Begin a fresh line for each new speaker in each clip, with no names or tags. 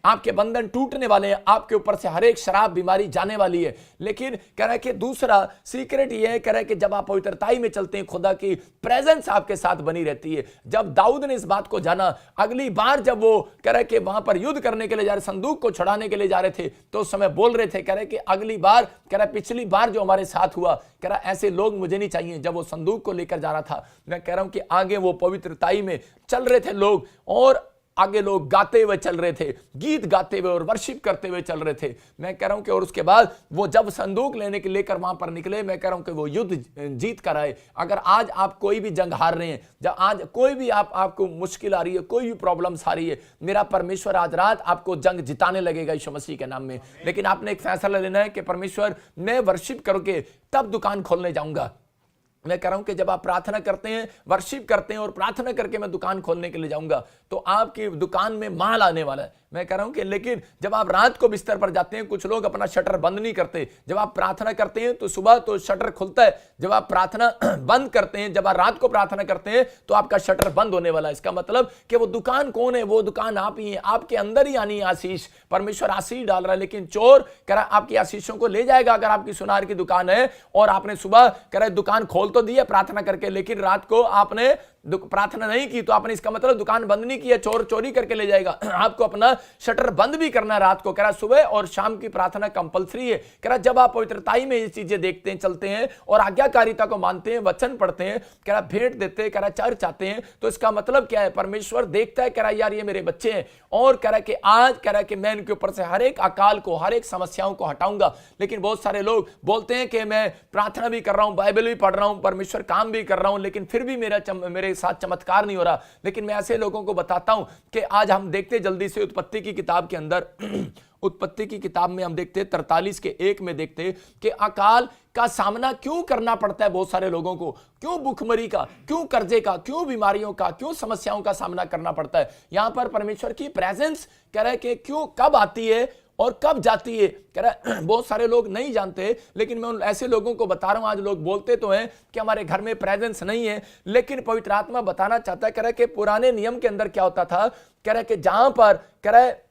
आपके बंधन टूटने वाले हैं, आपके ऊपर से हर एक शराब बीमारी जाने वाली है। लेकिन कह रहा है कि दूसरा सीक्रेट ये है, कह रहा है कि जब आप पवित्रताई में चलते हैं, खुदा की प्रेजेंस आपके साथ बनी रहती है। जब दाऊद ने इस बात को जाना, अगली बार जब वो कह रहा है कि वहां पर युद्ध करने के लिए जा रहे, संदूक को छुड़ाने के लिए जा रहे थे, तो उस समय बोल रहे थे, कह रहे कि अगली बार, कह रहा पिछली बार जो हमारे साथ हुआ, कह रहा ऐसे लोग मुझे नहीं चाहिए। जब वो संदूक को लेकर जा रहा था, मैं कह रहा हूं कि आगे वो पवित्रताई में चल रहे थे लोग, और आगे लोग गाते हुए चल रहे थे, गीत गाते हुए और वर्शिप करते हुए चल रहे थे। मैं कह रहा हूं कि और उसके बाद वो जब संदूक लेने के लेकर वहां पर निकले, मैं कह रहा हूं कि वो युद्ध जीत कर आए। अगर आज आप कोई भी जंग हार रहे हैं, जब आज कोई भी आपको मुश्किल आ रही है, कोई भी प्रॉब्लम्स आ रही है, मेरा परमेश्वर आज रात आपको जंग जिताने लगेगा यीशु मसीह के नाम में। लेकिन आपने एक फैसला लेना है कि परमेश्वर, मैं वर्शिप करके तब दुकान खोलने जाऊंगा। मैं कह रहा हूं कि जब आप प्रार्थना करते हैं, वर्शिप करते हैं और प्रार्थना करके मैं दुकान खोलने के लिए जाऊंगा, तो आपकी दुकान में माल आने वाला है। मैं कह रहा हूं कि लेकिन जब आप रात को बिस्तर पर जाते हैं, कुछ लोग अपना शटर बंद नहीं करते। जब आप प्रार्थना करते हैं तो सुबह तो शटर खुलता है, जब आप प्रार्थना बंद करते हैं, जब आप रात को प्रार्थना करते हैं, तो आपका शटर बंद होने वाला है। इसका मतलब कि वो दुकान कौन है? वो दुकान आप ही है, आपके अंदर ही आनी है आशीष। परमेश्वर आशीष डाल रहा है, लेकिन चोर कह रहा है आपकी आशीषों को ले जाएगा। अगर आपकी सुनार की दुकान है और आपने सुबह कह रहा है दुकान खोल तो दी है प्रार्थना करके, लेकिन रात को आपने प्रार्थना नहीं की, तो आपने, इसका मतलब दुकान बंद नहीं की है, चोर चोरी करके ले जाएगा। आपको अपना शटर बंद भी करना है रात को। कह रहा सुबह और शाम की प्रार्थना कंपलसरी है। कह रहा जब आप पवित्रताई में ये चीजें देखते हैं, चलते हैं और आज्ञाकारिता को मानते हैं, वचन पढ़ते हैं, कह रहा भेंट देते हैं, कह रहा चर्च आते हैं, तो इसका मतलब क्या है? परमेश्वर देखता है, कह रहा यार ये मेरे बच्चे हैं, और कह रहा कि आज कह रहा कि मैं इनके ऊपर से हर एक अकाल को, हर एक समस्याओं को हटाऊंगा। लेकिन बहुत सारे लोग बोलते हैं कि मैं प्रार्थना भी कर रहा हूं, बाइबल भी पढ़ रहा हूं, परमेश्वर काम भी कर रहा हूं, लेकिन फिर भी मेरे साथ चमत्कार नहीं हो रहा। लेकिन मैं ऐसे लोगों को बताता हूं कि आज हम देखते जल्दी से उत्पत्ति की किताब के अंदर उत्पत्ति की किताब में हम देखते 43:1 में देखते कि अकाल का सामना क्यों करना पड़ता है बहुत सारे लोगों को, क्यों भूखमरी का, क्यों कर्जे का, क्यों बीमारियों का, क्यों समस्याओं का सामना करना पड़ता है। यहां पर परमेश्वर की प्रेजेंस कह रहा है कि क्यों, कब आती है और कब जाती है। कह रहा बहुत सारे लोग नहीं जानते, लेकिन मैं उन ऐसे लोगों को बता रहा हूं। आज लोग बोलते तो हैं कि हमारे घर में प्रेजेंस नहीं है, लेकिन पवित्र आत्मा बताना चाहता है। कह रहा है कि पुराने नियम के अंदर क्या होता था, कह रहा है कि जहां पर कह रहा है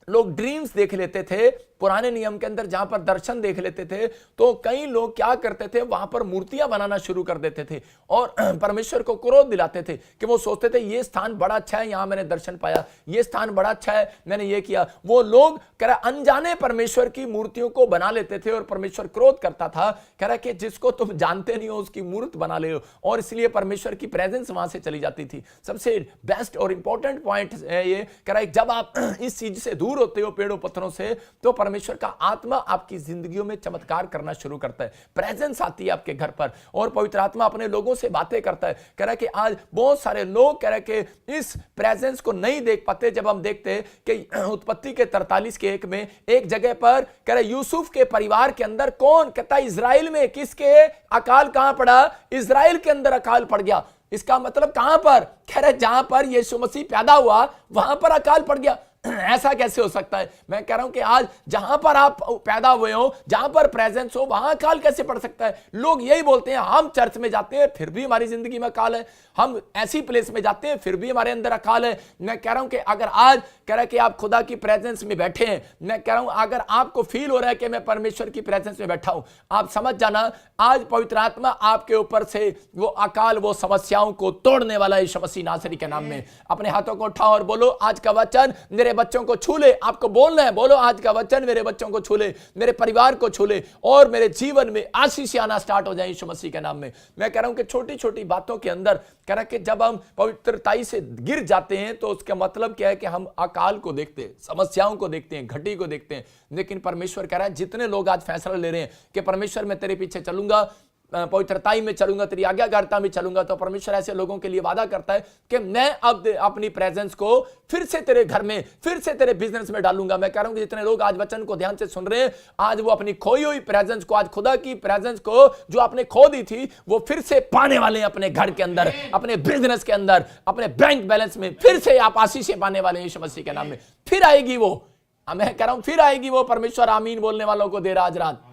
लोग ड्रीम्स देख लेते थे, पुराने नियम के अंदर जहां पर दर्शन देख लेते थे, तो कई लोग क्या करते थे, वहां पर मूर्तियां बनाना शुरू कर देते थे और परमेश्वर को क्रोध दिलाते थे कि वो सोचते थे ये स्थान बड़ा अच्छा है, यहां मैंने दर्शन पाया, ये स्थान बड़ा अच्छा है, मैंने ये किया। वो लोग कह रहा अनजाने परमेश्वर की मूर्तियों को बना लेते थे और परमेश्वर क्रोध करता था। कह रहा कि जिसको तुम जानते नहीं हो उसकी मूर्त बना ले हो, और इसलिए परमेश्वर की प्रेजेंस वहां से चली जाती थी। सबसे बेस्ट और इंपॉर्टेंट पॉइंट है ये, कह रहा है जब आप इस चीज से दूर होते हो, पेड़ों पत्थरों से, तो परमेश्वर का आत्मा आपकी जिंदगियों में चमत्कार करना शुरू करता है। प्रेजेंस आती है आपके घर पर और पवित्र आत्मा अपने लोगों से बातें करता है। कह रहा है कि आज बहुत सारे लोग कह रहे हैं कि इस प्रेजेंस को नहीं देख पाते। जब हम देखते हैं कि उत्पत्ति के 43:1 में एक जगह पर कह रहे यूसुफ के परिवार के अंदर कौन कहता है इजराइल में किसके अकाल कहां पड़ा? इजराइल के अंदर अकाल पड़ गया। इसका मतलब कहां पर? कह रहे जहां पर यीशु मसीह पैदा हुआ वहां पर अकाल पड़ गया। ऐसा कैसे हो सकता है? मैं कह रहा हूं कि आज जहां पर आप पैदा हुए हो, जहां पर प्रेजेंस हो, वहां अकाल कैसे पड़ सकता है? लोग यही बोलते हैं, हम चर्च में जाते हैं फिर भी हमारी जिंदगी में अकाल है, हम ऐसी प्लेस में जाते हैं फिर भी हमारे अंदर अकाल है। मैं कह रहा हूं कि अगर आज कह रहा है कि आप खुदा की प्रेजेंस में बैठे हैं, मैं कह रहा हूं अगर आपको फील हो रहा है कि मैं परमेश्वर की प्रेजेंस में बैठा हूं, आप समझ जाना आज पवित्र आत्मा आपके ऊपर से वो अकाल, वो समस्याओं को तोड़ने वाला है यीशु मसीह नासरी के नाम में। अपने हाथों को उठाओ और बोलो आज का वचन मेरे बच्चों को छू ले। आपको बोलना है, बोलो आज का वचन मेरे बच्चों को छू ले, मेरे परिवार को छू ले और मेरे जीवन में आशीष आना स्टार्ट हो जाए यीशु मसीह के नाम में। मैं कह रहा हूं कि छोटी छोटी बातों के अंदर कह रहा कि जब हम पवित्रताई से गिर जाते हैं तो उसका मतलब क्या है कि हम अकाल को देखते हैं, समस्याओं को देखते हैं, घटी को देखते हैं। लेकिन परमेश्वर कह रहा है जितने लोग आज फैसला ले रहे हैं कि परमेश्वर मैं तेरे पीछे चलूंगा, पवित्रताई में चलूंगा, तेरी आज्ञाकारिता में चलूंगा, तो परमेश्वर ऐसे लोगों के लिए वादा करता है कि मैं अब अपनी प्रेजेंस को फिर से तेरे घर में, फिर से तेरे बिजनेस में डालूंगा। मैं कह रहा हूं कि जितने लोग आज वचन को ध्यान से सुन रहे हैं, आज वो अपनी खोई हुई प्रेजेंस को, आज खुदा की प्रेजेंस को जो आपने खो दी थी, वो फिर से पाने वाले हैं अपने घर के अंदर, अपने बिजनेस के अंदर, अपने बैंक बैलेंस में फिर से आप आशीषें पाने वाले हैं यीशु मसीह के नाम में। फिर आएगी वो, मैं कह रहा हूं फिर आएगी वो। परमेश्वर आमीन बोलने वालों को दे रहा आज रात।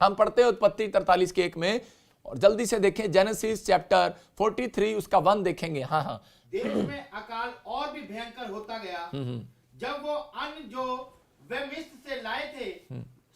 हम पढ़ते हैं उत्पत्ति 43:1 में और जल्दी से देखें जेनेसिस चैप्टर 43 उसका 1 देखेंगे। हाँ,
देश में अकाल और भी भयंकर होता गया, जब वो अन्न जो वे मिस्र से लाए थे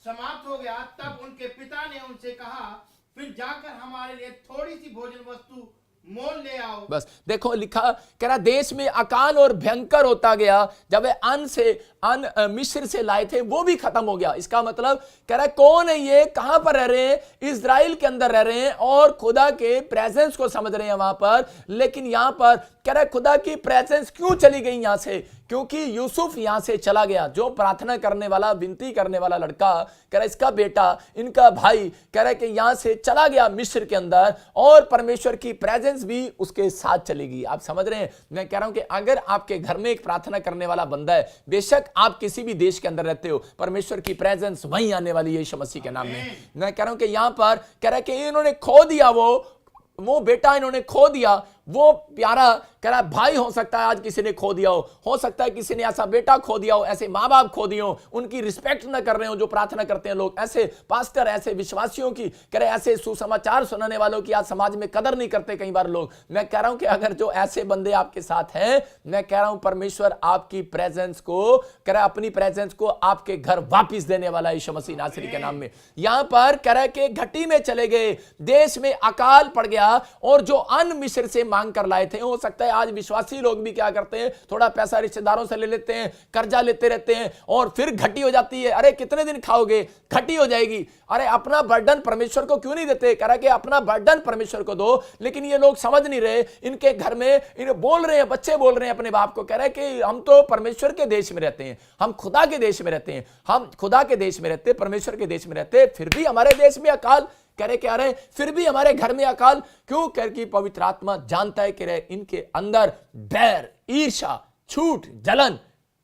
समाप्त हो गया, तब उनके पिता ने उनसे कहा, फिर जाकर हमारे लिए थोड़ी सी भोजन वस्तु मोल ले आओ।
बस देखो लिखा, कह रहा देश में अकाल और भयंकर होता गया। जब वे अन्न मिस्र से लाए थे वो भी खत्म हो गया। इसका मतलब कह रहा कौन है ये, कहां पर रह रहे हैं, इजराइल के अंदर रह रहे हैं और खुदा के प्रेजेंस को समझ रहे हैं वहां पर। लेकिन यहां पर कह रहा खुदा की प्रेजेंस क्यों चली गई यहां से, क्योंकि यूसुफ यहां से चला गया। जो प्रार्थना करने वाला, विनती करने वाला लड़का, कह रहा इसका बेटा, इनका भाई, कह रहा कि यहां से चला गया मिस्र के अंदर और परमेश्वर की प्रेजेंस भी उसके साथ चलेगी। आप समझ रहे हैं, मैं कह रहा हूं कि अगर आपके घर में एक प्रार्थना करने वाला बंदा है, बेशक आप किसी भी देश के अंदर रहते हो, परमेश्वर की प्रेजेंस वहीं आने वाली है यीशु मसीह के नाम में। मैं कह रहा हूं कि यहां पर कह रहा है कि इन्होंने खो दिया, वो बेटा इन्होंने खो दिया, वो प्यारा कह रहा भाई हो सकता है आज किसी ने खो दिया हो सकता है किसी ने ऐसा बेटा खो दिया हो, ऐसे माँ बाप खो दिए हो, उनकी रिस्पेक्ट ना कर रहे हो जो प्रार्थना करते हैं लोग, ऐसे पास्टर, ऐसे विश्वासियों की कह रहे, ऐसे सुसमाचार सुनाने वालों की आज समाज में कदर नहीं करते कई बार लोग। मैं कह रहा हूं कि अगर जो ऐसे बंदे आपके साथ हैं, मैं कह रहा हूं परमेश्वर आपकी प्रेजेंस को कह रहा अपनी प्रेजेंस को आपके घर वापिस देने वाला यीशु मसीह नासरी के नाम में। यहां पर कह रहा कि घटी में चले गए, देश में अकाल पड़ गया और जो अन्न मिस्र से मांग कर लाए थे, हो सकता है आज विश्वासी लोग भी क्या करते हैं, थोड़ा पैसा रिश्तेदारों से ले लेते हैं, कर्जा लेते रहते हैं और फिर घटी हो जाती है। अरे कितने दिन खाओगे, घटी हो जाएगी। अरे अपना बर्डन परमेश्वर को क्यों नहीं देते, कह रहा कि अपना बर्डन परमेश्वर को दो। लेकिन ये लोग समझ नहीं रहे, इनके घर में इन्हें बोल रहे हैं, बच्चे बोल रहे हैं अपने बाप को, कह रहे कि हम तो परमेश्वर के देश में रहते हैं, हम खुदा के देश में रहते हैं, हम खुदा के देश में रहते, परमेश्वर के देश में रहते, फिर भी हमारे देश में अकाल। कह रहे क्या रहे, फिर भी हमारे घर में अकाल क्यों, कर की पवित्र आत्मा जानता है कि रहे इनके अंदर बैर, ईर्ष्या, झूठ, जलन,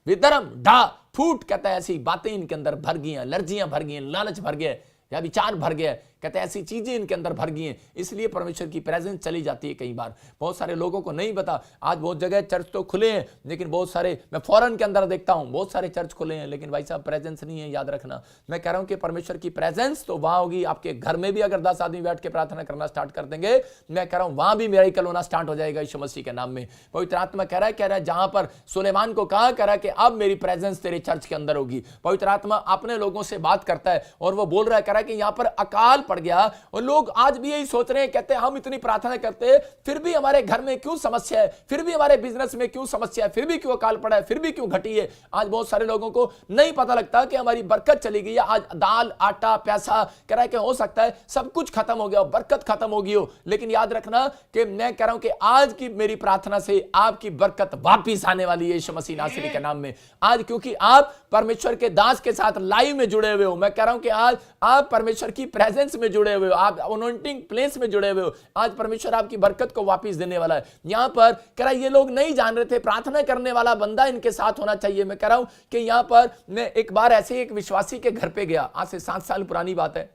विधर्म, डा, फूट, कहता है ऐसी बातें इनके अंदर भर गई हैं, एलर्जियां भर गई हैं, लालच भर गया या विचार भर गया, कहते हैं ऐसी चीजें इनके अंदर भर गई हैं, इसलिए परमेश्वर की प्रेजेंस चली जाती है। कई बार बहुत सारे लोगों को नहीं पता, आज बहुत जगह चर्च तो खुले हैं, लेकिन बहुत सारे, मैं फॉरेन के अंदर देखता हूं बहुत सारे चर्च खुले हैं, लेकिन भाई साहब प्रेजेंस नहीं है। याद रखना, मैं कह रहा हूं कि परमेश्वर की प्रेजेंस तो वहां होगी, आपके घर में भी अगर 10 आदमी बैठ के प्रार्थना करना स्टार्ट कर देंगे, मैं कह रहा हूं वहां भी मिरेकल होना स्टार्ट हो जाएगा यीशु मसीह के नाम में। पवित्र आत्मा कह रहा है जहां पर सुलेमान को कहा, कह रहा है कि अब मेरी प्रेजेंस तेरे चर्च के अंदर होगी। पवित्र आत्मा अपने लोगों से बात करता है और वो बोल रहा है, कह रहा है कि यहां पर अकाल पड़ गया और लोग आज भी यही सोच रहे हैं, कहते हैं हम इतनी प्रार्थना करते हैं फिर भी हमारे घर में क्यों समस्या है, फिर भी हमारे बिजनेस में क्यों समस्या है, फिर भी क्यों अकाल पड़ा है, फिर भी क्यों घटी है। आज बहुत सारे लोगों को नहीं पता लगता कि हमारी बरकत चली गई है। आज दाल, आटा, पैसा, कह रहा है कि हो सकता है सब कुछ खत्म हो गया हो, बरकत खत्म हो गई हो, लेकिन याद रखना कि मैं कह रहा हूं कि आज की मेरी प्रार्थना से आपकी बरकत वापिस आने वाली है यीशु मसीह नासरी के नाम में। आज क्योंकि आप परमेश्वर के दास के साथ लाइव में जुड़े हुए हो, मैं कह रहा हूं कि आज आप परमेश्वर की प्रेजेंस में जुड़े हुए हो, आप अनॉइंटिंग प्लेस में जुड़े हुए हो, आज परमेश्वर आपकी बरकत को वापस देने वाला है। यहां पर कह रहा ये लोग नहीं जान रहे थे, प्रार्थना करने वाला बंदा इनके साथ होना चाहिए। मैं कह रहा हूं कि यहां पर मैं एक बार ऐसे एक विश्वासी के घर पे गया, आज से 7 साल पुरानी बात है,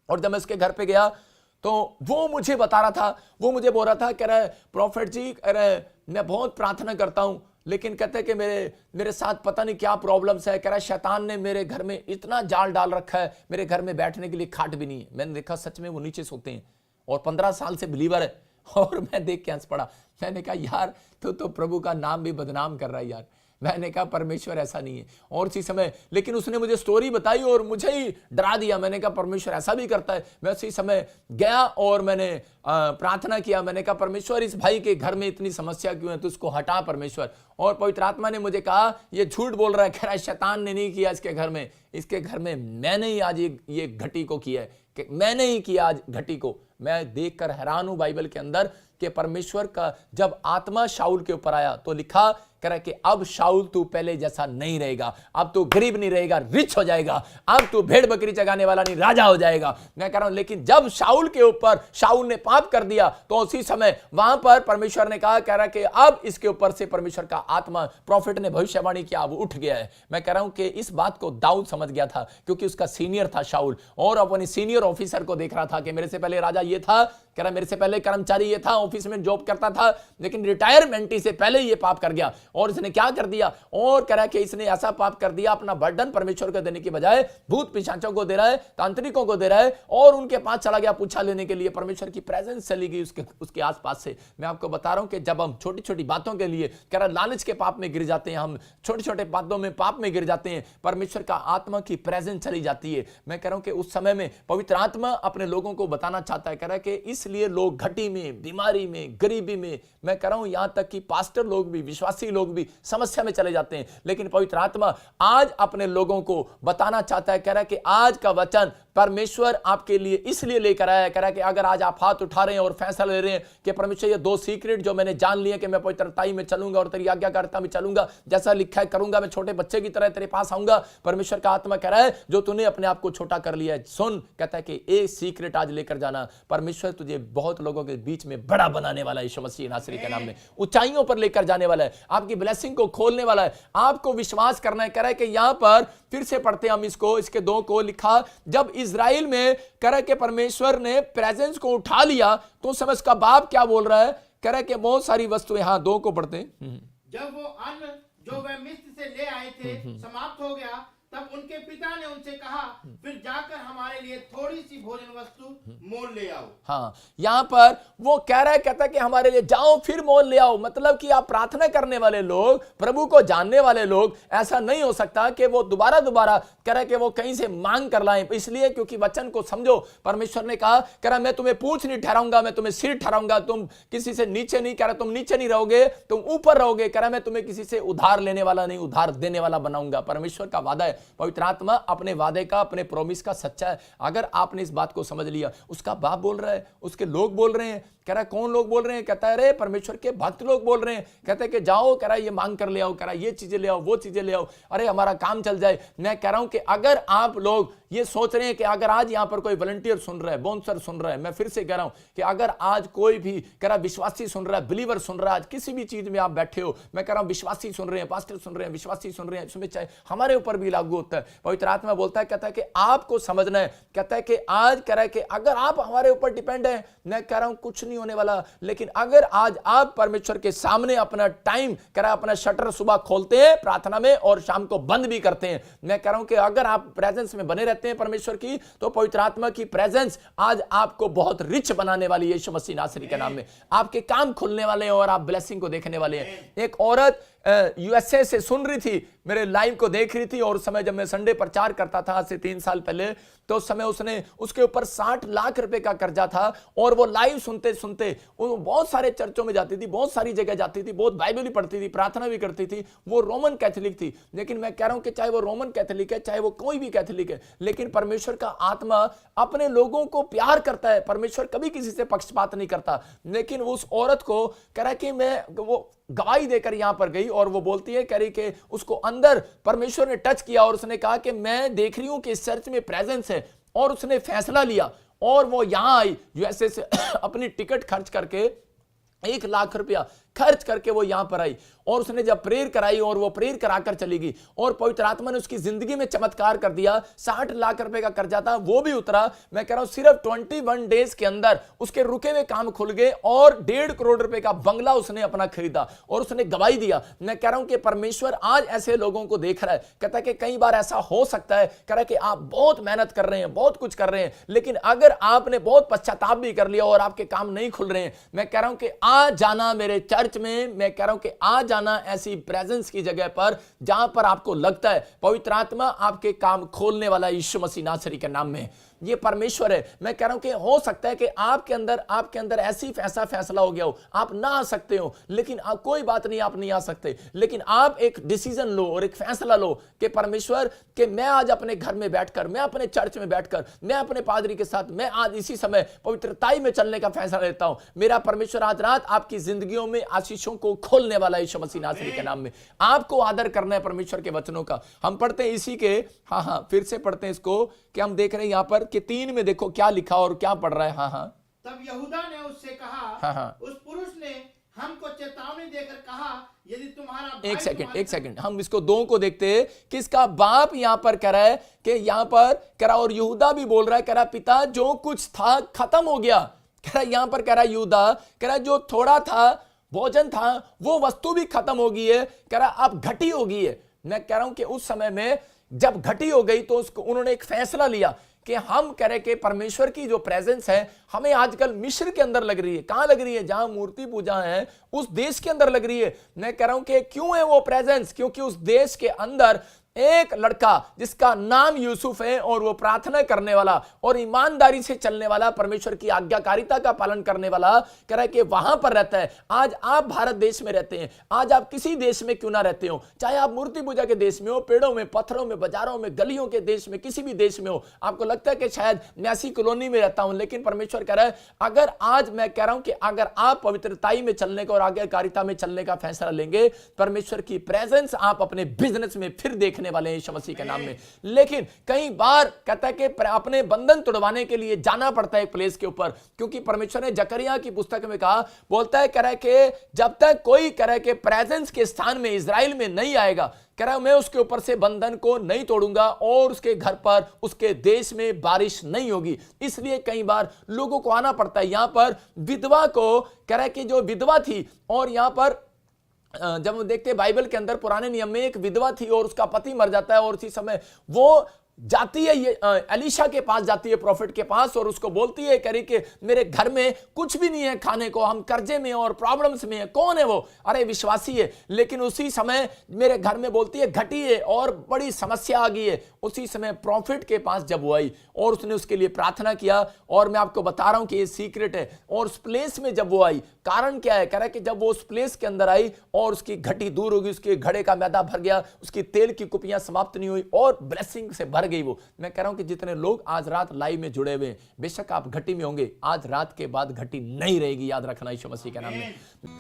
और जब मैं उसके घर पे गया तो वो मुझे बता रहा था, वो मुझे बोल रहा था, कह रहा है प्रॉफिट जी, कह रहा है मैं बहुत प्रार्थना करता हूं, लेकिन कहते हैं कि मेरे साथ पता नहीं क्या प्रॉब्लम्स है। कह रहा है शैतान ने मेरे घर में इतना जाल डाल रखा है, मेरे घर में बैठने के लिए खाट भी नहीं है। मैंने देखा सच में वो नीचे सोते हैं और 15 साल से बिलीवर है, और मैं देख के हंस पड़ा। मैंने कहा यार तू तो प्रभु का नाम भी बदनाम कर रहा है यार। मैंने कहा परमेश्वर ऐसा नहीं है। और उसी समय लेकिन उसने मुझे स्टोरी बताई और मुझे ही डरा दिया। मैंने कहा परमेश्वर ऐसा भी करता है। मैं उसी समय गया और मैंने प्रार्थना किया। मैंने कहा परमेश्वर इस भाई के घर में इतनी समस्या क्यों है, तो उसको हटा परमेश्वर। और पवित्र आत्मा ने मुझे कहा ये झूठ बोल रहा है, कह रहा है शैतान ने नहीं किया इसके घर में, इसके घर में मैंने ही आज ये घटी को किया है, कि मैंने ही किया आज घटी को। मैं देखकर हैरान हूं बाइबल के अंदर कि परमेश्वर का जब आत्मा शाऊल के ऊपर आया तो लिखा कह रहा कि अब शाऊल तू पहले जैसा नहीं रहेगा, अब तू गरीब नहीं रहेगा, रिच हो जाएगा, अब तू भेड़ बकरी चगाने वाला नहीं, राजा हो जाएगा। मैं कह रहा हूं लेकिन जब शाऊल के ऊपर शाऊल ने पाप कर दिया तो उसी समय वहां पर परमेश्वर ने कहा, कह रहा कि अब इसके ऊपर से परमेश्वर का आत्मा, प्रॉफिट ने भविष्यवाणी किया, अब उठ गया है। मैं कह रहा हूं कि इस बात को दाऊद समझ गया था क्योंकि उसका सीनियर था शाऊल, और अपने सीनियर ऑफिसर को देख रहा था कि मेरे से पहले राजा ये था, कह रहा मेरे से पहले कर्मचारी ये था, ऑफिस में जॉब करता था, लेकिन रिटायरमेंट से पहले ये पाप कर गया। और इसने क्या कर दिया, और कह रहा कि इसने ऐसा पाप कर दिया, अपना बर्डन परमेश्वर को देने की बजाय भूत पिशाचों को दे रहा है, तांत्रिकों को दे रहा है, और उनके पास चला गया पूछा लेने के लिए। परमेश्वर की प्रेजेंस चली गई उसके आसपास से। मैं आपको बता रहा हूं कि जब हम छोटी छोटी बातों के लिए कह रहा लालच के पाप में गिर जाते हैं, हम छोटे छोटे बातों में पाप में गिर जाते हैं, परमेश्वर का आत्मा की प्रेजेंस चली जाती है। मैं कह रहा हूं कि उस समय में पवित्र आत्मा अपने लोगों को बताना चाहता है, कह रहा है कि इसलिए लोग घटी में, बीमारी में, गरीबी में, मैं कह रहा हूं यहां तक कि पास्टर लोग भी, विश्वासी लोग भी समस्या में चले जाते हैं। लेकिन पवित्र आत्मा आज अपने लोगों को बताना चाहता है, कह रहा है कि आज का वचन परमेश्वर आपके लिए इसलिए लेकर आया है। कह रहा है कि अगर आज आप हाथ उठा रहे हैं और फैसला ले रहे हैं कि परमेश्वर ये 2 सीक्रेट जो मैंने जान लिए कि मैं पवित्रताई में चलूंगा और तेरी आज्ञाकारिता में चलूंगा, जैसा लिखा है करूंगा, मैं छोटे बच्चे की तरह तेरे पास आऊंगा। परमेश्वर का आत्मा कह रहा है जो तूने अपने आप को छोटा कर लिया है, सुन, कहता है कि एक सीक्रेट आज लेकर जाना, परमेश्वर तुझे बहुत लोगों के बीच में बड़ा बनाने वाला है। यीशु मसीह नासरी के नाम में ऊंचाइयों पर लेकर जाने वाला है, आपकी ब्लेसिंग को खोलने वाला है। आपको विश्वास करना है। कह रहा है कि यहां पर फिर से पढ़ते हैं हम इसके 2 को लिखा, जब इजराइल में कह रहा है कि परमेश्वर ने प्रेजेंस को उठा लिया तो समय उसका बाप क्या बोल रहा है, कह रहा है कि बहुत सारी वस्तुएं, हाँ 2 को पढ़ते हैं।
जब वो अन्न जो वे मिस्र से ले आए थे समाप्त हो गया, तब उनके पिता ने उनसे कहा, फिर जाकर हमारे लिए थोड़ी सी भोजन वस्तु मोल ले आओ।
हाँ, यहां पर वो कह रहा है, कहता है कि हमारे लिए जाओ फिर मोल ले आओ। मतलब कि आप प्रार्थना करने वाले लोग, प्रभु को जानने वाले लोग, ऐसा नहीं हो सकता कि वो दोबारा कह रहा है कि वो कहीं से मांग कर लाएं। इसलिए क्योंकि वचन को समझो, परमेश्वर ने कहा, कह रहा मैं तुम्हें पूंछ नहीं ठहराऊंगा, मैं तुम्हें सिर ठहराऊंगा, तुम किसी से नीचे नहीं, कह रहा तुम नीचे नहीं रहोगे, तुम ऊपर रहोगे। कह रहा मैं तुम्हें किसी से उधार लेने वाला नहीं, उधार देने वाला बनाऊंगा। परमेश्वर का वादा है, पवित्र आत्मा अपने वादे का, अपने प्रॉमिस का सच्चा है। अगर आपने इस बात को समझ लिया, उसका बाप बोल रहा है, उसके लोग बोल रहे हैं, कह रहा है कौन लोग बोल रहे हैं, कहता है अरे परमेश्वर के भक्त लोग बोल रहे हैं, कहते हैं कि जाओ, कह रहा है ये मांग कर ले आओ, कह रहा है ये चीजें ले आओ, वो चीजें ले आओ, अरे हमारा काम चल जाए। मैं कह रहा हूं कि अगर आप लोग ये सोच रहे हैं कि अगर आज यहां पर कोई वॉलंटियर सुन रहा है, बोनसर सुन रहा है, मैं फिर से कह रहा हूं कि अगर आज कोई भी कह रहा विश्वासी सुन रहा है, बिलीवर सुन रहा है, आज किसी भी चीज में आप बैठे हो, मैं कह रहा हूं विश्वासी सुन रहे हैं, पास्टर सुन रहे हैं, विश्वासी सुन रहे हैं, इसमें चाहे हमारे ऊपर भी लागू होता है। पवित्र आत्मा बोलता है, कहता है कि आपको समझना है, कहता है कि आज कह रहा है कि अगर आप हमारे ऊपर डिपेंड है, मैं कह रहा हूं कुछ नहीं होने वाला। लेकिन अगर आज आप परमेश्वर के सामने अपना टाइम कह रहा है, अपना शटर सुबह खोलते हैं प्रार्थना में और शाम को बंद भी करते हैं, मैं कह रहा हूं कि अगर आप प्रेजेंस में बने रहते हैं परमेश्वर की, तो पवित्र आत्मा की प्रेजेंस आज आपको बहुत रिच बनाने वाली है। यीशु मसीह नासरी के नाम में आपके काम खुलने वाले हैं और आप ब्लेसिंग को देखने वाले हैं। एक औरत यूएसए से सुन रही थी, मेरे लाइव को देख रही थी, और उस समय जब मैं संडे प्रचार करता था आज से 3 साल पहले, तो उस समय उसके ऊपर 60 लाख रुपए का कर्जा था, और वो लाइव सुनते सुनते वो बहुत सारे चर्चों में जाती थी, बहुत सारी जगह जाती थी, बहुत बाइबल भी पढ़ती थी, प्रार्थना भी करती थी। वो रोमन कैथोलिक थी, लेकिन मैं कह रहा हूं कि चाहे वो रोमन कैथोलिक है, चाहे वो कोई भी कैथोलिक है, लेकिन परमेश्वर का आत्मा अपने लोगों को प्यार करता है। परमेश्वर कभी किसी से पक्षपात नहीं करता। लेकिन उस औरत को कह रहा कि वो गवाही देकर यहां पर गई, और वो बोलती है, कह रही कि उसको अंदर परमेश्वर ने टच किया, और उसने कहा कि मैं देख रही हूं कि इस चर्च में प्रेजेंस है, और उसने फैसला लिया, और वो यहां आई यूएसए से अपनी टिकट खर्च करके 1 लाख रुपया खर्च करके वो यहां पर आई, और उसने जब प्रेयर कराई और वो प्रेयर कराकर चली गई, और पवित्र आत्मा ने उसकी जिंदगी में चमत्कार कर दिया। 60 लाख रुपए का कर्जा था, वो भी उतरा। मैं कह रहा हूं सिर्फ 21 डेज के अंदर उसके रुके हुए काम खुल गए, और 1.5 करोड़ रुपए का बंगला उसने अपना खरीदा, और उसने गवाही दिया। मैं कह रहा हूं कि परमेश्वर आज ऐसे लोगों को देख रहा है। कहता है कि कई बार ऐसा हो सकता है, कह रहा है कि आप बहुत मेहनत कर रहे हैं, बहुत कुछ कर रहे हैं, लेकिन अगर आपने बहुत पश्चाताप भी कर लिया और आपके काम नहीं खुल रहे हैं, मैं कह रहा हूं कि आ जाना मेरे चर्च में, मैं कह रहा हूं कि आ जाना ऐसी प्रेजेंस की जगह पर जहां पर आपको लगता है पवित्र आत्मा आपके काम खोलने वाला यीशु मसीह नासरी के नाम में। ये परमेश्वर है। मैं कह रहा हूं कि हो सकता है कि आपके अंदर ऐसा फैसला हो गया हो, आप ना आ सकते हो, लेकिन कोई बात नहीं, आप नहीं आ सकते, लेकिन आप एक डिसीजन लो और एक फैसला लो कि परमेश्वर कि मैं आज अपने घर में बैठकर, मैं अपने चर्च में बैठकर, मैं अपने पादरी के साथ, मैं आज इसी समय पवित्रताई में चलने का फैसला लेता हूं। मेरा परमेश्वर आज रात आपकी जिंदगियों में आशीषों को खोलने वाला यीशु मसीह नासरी के नाम में। आपको आदर करना है परमेश्वर के वचनों का। हम पढ़ते हैं इसी के, हाँ फिर से पढ़ते हैं इसको, कि हम देख रहे हैं यहां पर कि 3 में देखो क्या लिखा और क्या पढ़ रहा है। हाँ
तब यहूदा ने उससे कहा, उस पुरुष ने हमको चेतावनी देकर कहा, यदि तुम्हारा भाई
एक
तुम्हारे
सेकंड हम इसको दो को देखते हैं कि इसका बाप यहां पर कह रहा है कि यहां पर कह रहा, और यहूदा भी बोल रहा है, कह रहा पिता जो कुछ था खत्म हो गया। कह रहा यहां पर कह रहा यहूदा कह रहा जो थोड़ा था भोजन था वो वस्तु भी खत्म हो गई है, कह रहा अब घटी हो गई है। मैं कह रहा हूं कि उस समय में जब घटी हो गई तो उसको उन्होंने एक फैसला लिया कि हम कह रहे कि परमेश्वर की जो प्रेजेंस है हमें आजकल मिस्र के अंदर लग रही है। कहां लग रही है? जहां मूर्ति पूजा है उस देश के अंदर लग रही है। मैं कह रहा हूं कि क्यों है वो प्रेजेंस? क्योंकि उस देश के अंदर एक लड़का जिसका नाम यूसुफ है और वो प्रार्थना करने वाला और ईमानदारी से चलने वाला, परमेश्वर की आज्ञाकारिता का पालन करने वाला, कह रहा है कि वहां पर रहता है। आज आप भारत देश में रहते हैं, आज आप किसी देश में क्यों ना रहते हो, चाहे आप मूर्ति पूजा के देश में हो, पेड़ों में, पत्थरों में, बाजारों में, गलियों के देश में, किसी भी देश में हो, आपको लगता है कि शायद मैं ऐसी कॉलोनी में रहता हूं, लेकिन परमेश्वर कह रहा है अगर आज मैं कह रहा हूं कि अगर आप पवित्रताई में चलने का और आज्ञाकारिता में चलने का फैसला लेंगे, परमेश्वर की प्रेजेंस आप अपने बिजनेस में फिर देखने वाले हैं यीशु मसीह के नाम में। लेकिन कई बार कहता है कि अपने बंधन तोड़वाने के लिए जाना पड़ता है एक प्लेस के ऊपर, क्योंकि परमेश्वर ने जकरिया की पुस्तक में कहा, बोलता है कह रहा है कि जब तक कोई कह रहा है कि प्रेजेंस के स्थान में इजराइल में नहीं आएगा, कह रहा है मैं उसके ऊपर से बंधन को नहीं तोड़ूंगा और उसके घर पर, उसके देश में बारिश नहीं होगी। इसलिए कई बार लोगों को आना पड़ता है। यहां पर विधवा को कह रहा है कि जो विधवा थी, और यहां पर जब हम देखते हैं बाइबल के अंदर पुराने नियम में एक विधवा थी और उसका पति मर जाता है, और उसी समय वो जाती है ये एलीशा के पास जाती है, प्रॉफिट के पास, और उसको बोलती है कह रही कि मेरे घर में कुछ भी नहीं है खाने को, हम कर्जे में और प्रॉब्लम्स में है। कौन है वो? अरे विश्वासी है। लेकिन उसी समय मेरे घर में बोलती है घटी है और बड़ी समस्या आ गई है। उसी समय प्रॉफिट के पास जब वो आई और उसने उसके लिए प्रार्थना किया, और मैं आपको बता रहा हूं कि ये सीक्रेट है। और उस प्लेस में जब वो आई, कारण क्या है? कह रहा है कि जब वो उस प्लेस के अंदर आई और उसकी घटी दूर होगी, उसके घड़े का मैदा भर गया, उसकी तेल की कुपियां समाप्त नहीं हुई और ब्लेसिंग से भर गई वो। मैं कह रहा हूं कि जितने लोग आज रात लाइव में जुड़े हुए हैं, बेशक आप घटी में होंगे, आज रात के बाद घटी नहीं रहेगी, याद रखना यीशु मसीह के नाम में।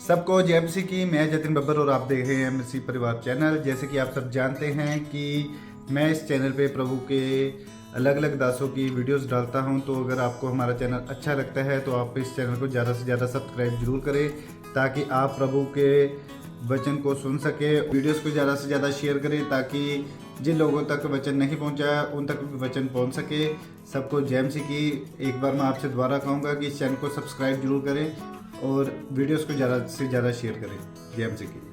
सबको जय मसीह की। मैं जतिन बब्बर और आप देख रहे हैं मसीह परिवार चैनल। जैसे कि आप सब जानते हैं कि मैं इस चैनल पे प्रभु के अलग अलग दासों की वीडियोस डालता हूं, तो अगर आपको हमारा चैनल अच्छा लगता है तो आप इस चैनल को ज़्यादा से ज़्यादा सब्सक्राइब जरूर करें, ताकि आप प्रभु के वचन को सुन सके। वीडियोस को ज़्यादा से ज़्यादा शेयर करें, ताकि जिन लोगों तक वचन नहीं पहुंचा उन तक भी वचन पहुंच सके। सबको जय मसीह की। एक बार मैं आपसे दोबारा कहूँगा कि इस चैनल को सब्सक्राइब जरूर करें और वीडियोस को ज़्यादा से ज़्यादा शेयर करें। जय मसीह की।